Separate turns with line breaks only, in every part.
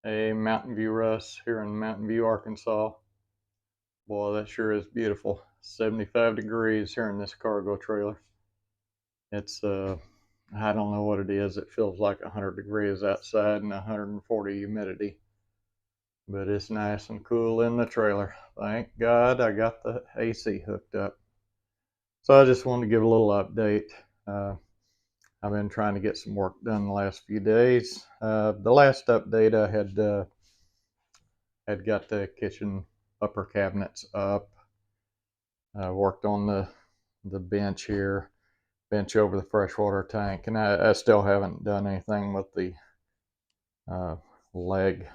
Hey, Mountain View Russ here in Mountain View, Arkansas. Boy, that sure is beautiful. 75 degrees here in this cargo trailer. It's I don't know what it is. It feels like 100 degrees outside and 140 humidity. But it's nice and cool in the trailer. Thank God I got the AC hooked up. So I just wanted to give a little update. Uh, I've been trying to get some work done the last few days. The last update I had got the kitchen upper cabinets up. I worked on the bench here, bench over the freshwater tank, and I still haven't done anything with the uh, leg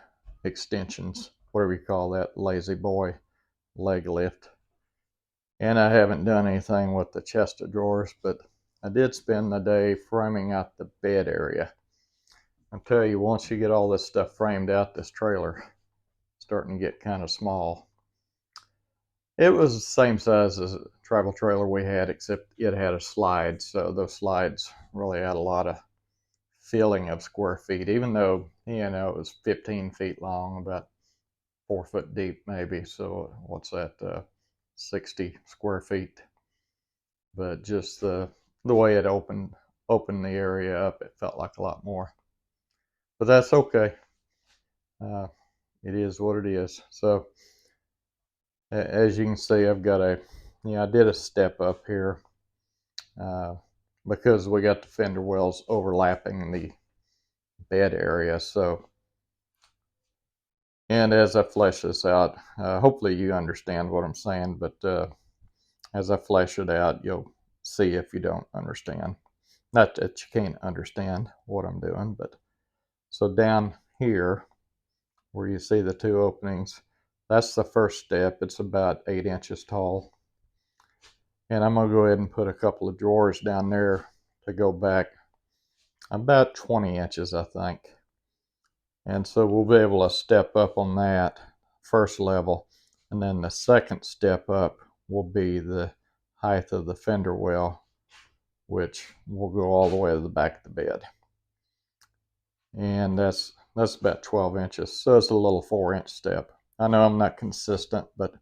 extensions, whatever you call that, lazy boy leg lift. And I haven't done anything with the chest of drawers, but I did spend the day framing out the bed area. I tell you, once you get all this stuff framed out, this trailer starting to get kind of small. It was the same size as a travel trailer we had, except it had a slide. So those slides really had a lot of feeling of square feet, even though, it was 15 feet long, about 4 foot deep, maybe. So what's that, 60 square feet. But just the way it opened the area up, it felt like a lot more. But that's okay. Uh, it is what it is. So as you can see, I've got I did a step up here uh, because we got the fender wells overlapping the bed area. So, and as I flesh this out, hopefully you understand what I'm saying, but as I flesh it out, you'll see if you don't understand. Not that you can't understand what I'm doing, but so down here where you see the two openings, that's the first step. It's about 8 inches tall. And I'm going to go ahead and put a couple of drawers down there to go back about 20 inches, I think. And so we'll be able to step up on that first level. And then the second step up will be the height of the fender well, which will go all the way to the back of the bed. And that's about 12 inches. So it's a little 4-inch step. I know I'm not consistent, but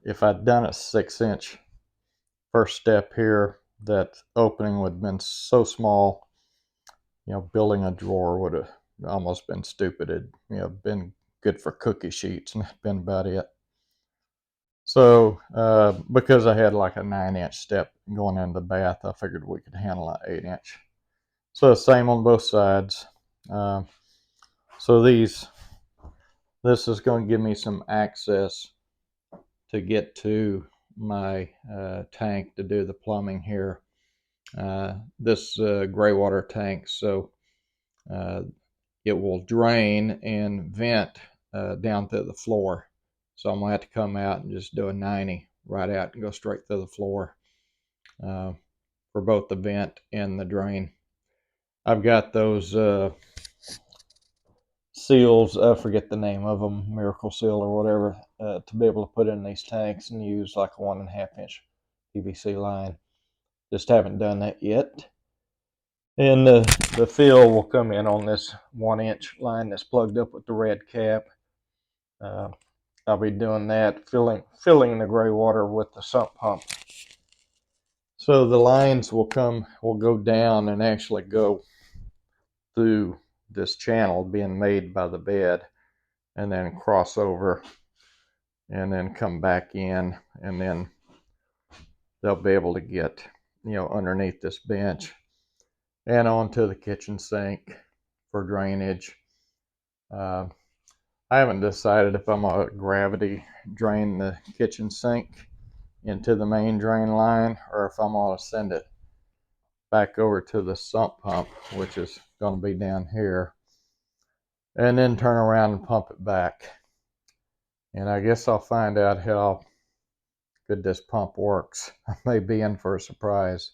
if I'd done a 6-inch first step here, that opening would have been so small, building a drawer would have almost been stupid. It'd, been good for cookie sheets, and that's been about it. So, because I had like a 9-inch step going into the bath, I figured we could handle an 8-inch. So, same on both sides. Uh, so, this is going to give me some access to get to my tank to do the plumbing here. This gray water tank, so it will drain and vent down through the floor. So I'm going to have to come out and just do a 90 right out and go straight through the floor for both the vent and the drain. I've got those seals, I forget the name of them, Miracle Seal or whatever, to be able to put in these tanks and use like a 1.5-inch PVC line. Just haven't done that yet. And the fill will come in on this 1-inch line that's plugged up with the red cap. I'll be doing that, filling the gray water with the sump pump. So the lines will go down and actually go through this channel being made by the bed, and then cross over, and then come back in, and then they'll be able to get underneath this bench and onto the kitchen sink for drainage. I haven't decided if I'm going to gravity drain the kitchen sink into the main drain line, or if I'm going to send it back over to the sump pump, which is going to be down here, and then turn around and pump it back. And I guess I'll find out how good this pump works. I may be in for a surprise.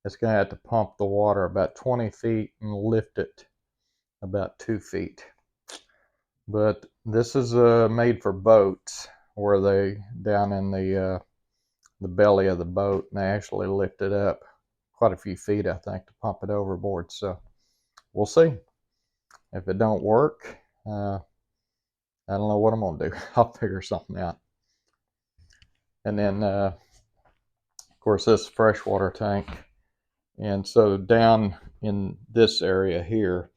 It's going to have to pump the water about 20 feet and lift it about 2 feet. But this is made for boats, where they down in the belly of the boat, and they actually lift it up quite a few feet, I think, to pump it overboard. So we'll see. If it don't work, I don't know what I'm gonna do. I'll figure something out. And then, of course, this freshwater tank. And so down in this area here,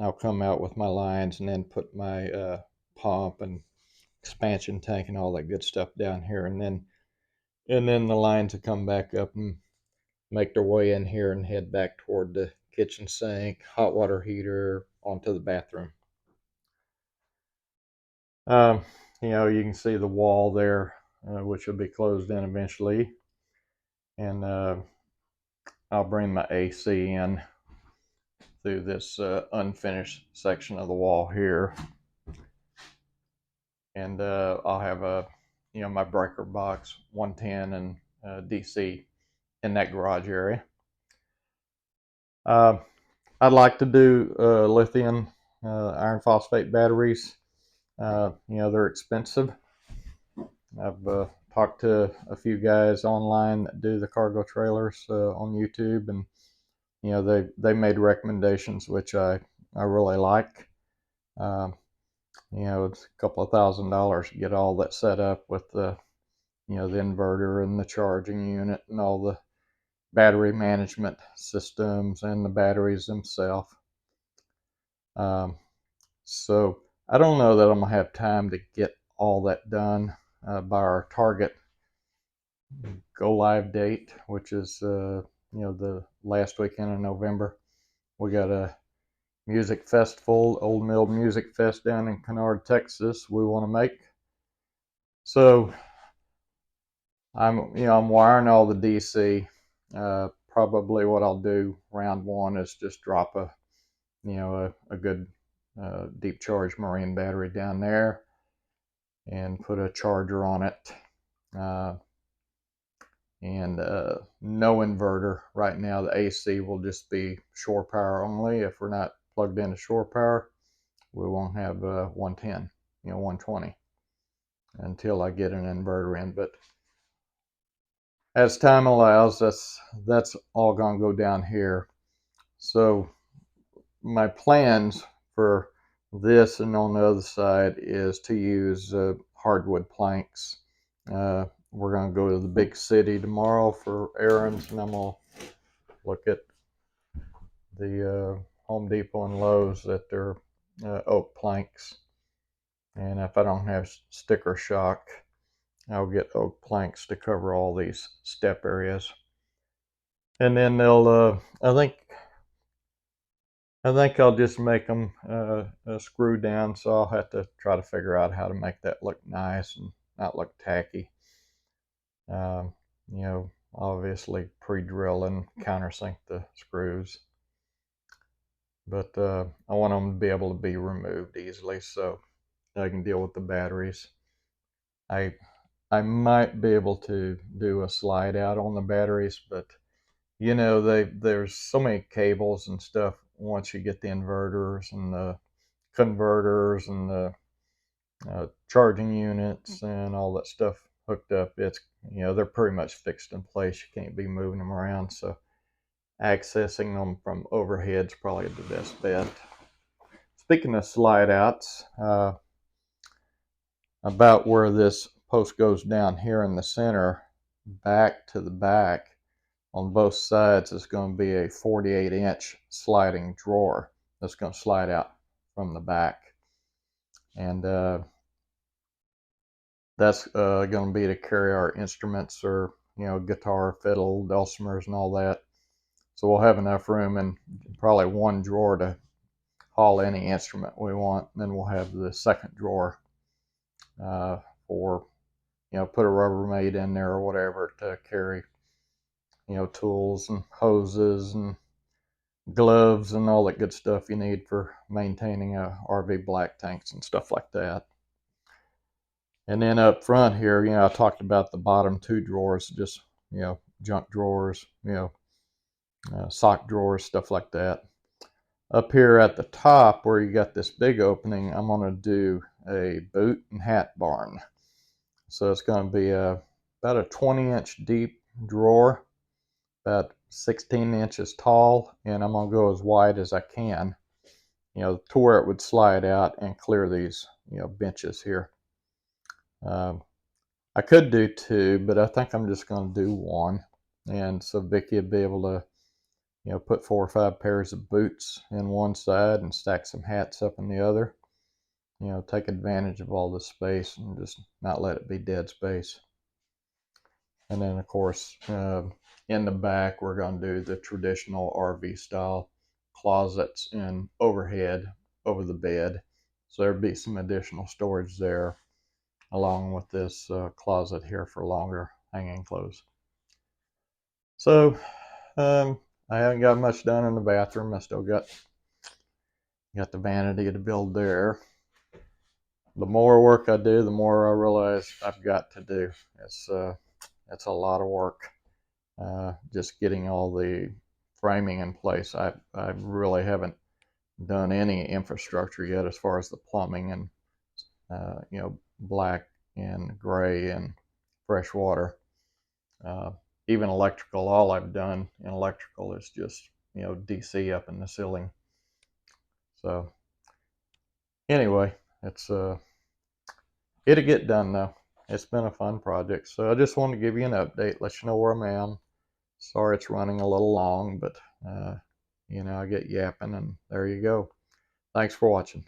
I'll come out with my lines and then put my pump and expansion tank and all that good stuff down here. And then the lines will come back up and make their way in here and head back toward the kitchen sink, hot water heater, onto the bathroom. Um, you can see the wall there, which will be closed in eventually. And I'll bring my AC in through this unfinished section of the wall here. And I'll have my breaker box 110 and DC in that garage area. I'd like to do lithium iron phosphate batteries. They're expensive. I've talked to a few guys online that do the cargo trailers on YouTube, and they made recommendations which I really like. It's a couple of $1,000s to get all that set up with the inverter and the charging unit and all the battery management systems and the batteries themselves. So I don't know that I'm gonna have time to get all that done by our target go live date, which is the last weekend in November. We got a music festival, Old Mill Music Fest down in Kennard, Texas. We want to make. So I'm wiring all the DC. Probably what I'll do round one is just drop a good deep charge marine battery down there and put a charger on it. And no inverter right now. The AC will just be shore power only. If we're not plugged into shore power, we won't have 110, 120 until I get an inverter in. But as time allows, that's all gonna go down here. So my plans for this and on the other side is to use hardwood planks. We're going to go to the big city tomorrow for errands, and I'm going to look at the Home Depot and Lowe's at their oak planks. And if I don't have sticker shock, I'll get oak planks to cover all these step areas. And then they'll, I think I'll just make them screw down, so I'll have to try to figure out how to make that look nice and not look tacky. Obviously pre-drill and countersink the screws. But I want them to be able to be removed easily so I can deal with the batteries. I might be able to do a slide out on the batteries, but there's so many cables and stuff once you get the inverters and the converters and the charging units and all that stuff hooked up. It's they're pretty much fixed in place. You can't be moving them around, so accessing them from overhead is probably the best bet. Speaking of slide outs, about where this post goes down here in the center, back to the back on both sides is going to be a 48-inch sliding drawer that's going to slide out from the back. And that's going to be to carry our instruments or, guitar, fiddle, dulcimers, and all that. So we'll have enough room and probably one drawer to haul any instrument we want. And then we'll have the second drawer for, put a Rubbermaid in there or whatever to carry, tools and hoses and gloves and all that good stuff you need for maintaining RV black tanks and stuff like that. And then up front here, I talked about the bottom two drawers, just, junk drawers, sock drawers, stuff like that. Up here at the top where you got this big opening, I'm going to do a boot and hat barn. So it's going to be about a 20-inch deep drawer, about 16 inches tall, and I'm going to go as wide as I can, to where it would slide out and clear these, benches here. I could do two, but I think I'm just going to do one. And so Vicky would be able to, put 4 or 5 pairs of boots in one side and stack some hats up in the other. Take advantage of all the space and just not let it be dead space. And then, of course, in the back, we're going to do the traditional RV style closets and overhead over the bed. So there'd be some additional storage there, along with this closet here for longer hanging clothes. So I haven't got much done in the bathroom. I still got the vanity to build there. The more work I do, the more I realize I've got to do. It's a lot of work. Just getting all the framing in place. I really haven't done any infrastructure yet as far as the plumbing and black and gray and fresh water. Even electrical, all I've done in electrical is just DC up in the ceiling. So anyway, it'll get done though. It's been a fun project. So I just wanted to give you an update, let you know where I'm at. Sorry it's running a little long, but I get yapping, and there you go. Thanks for watching.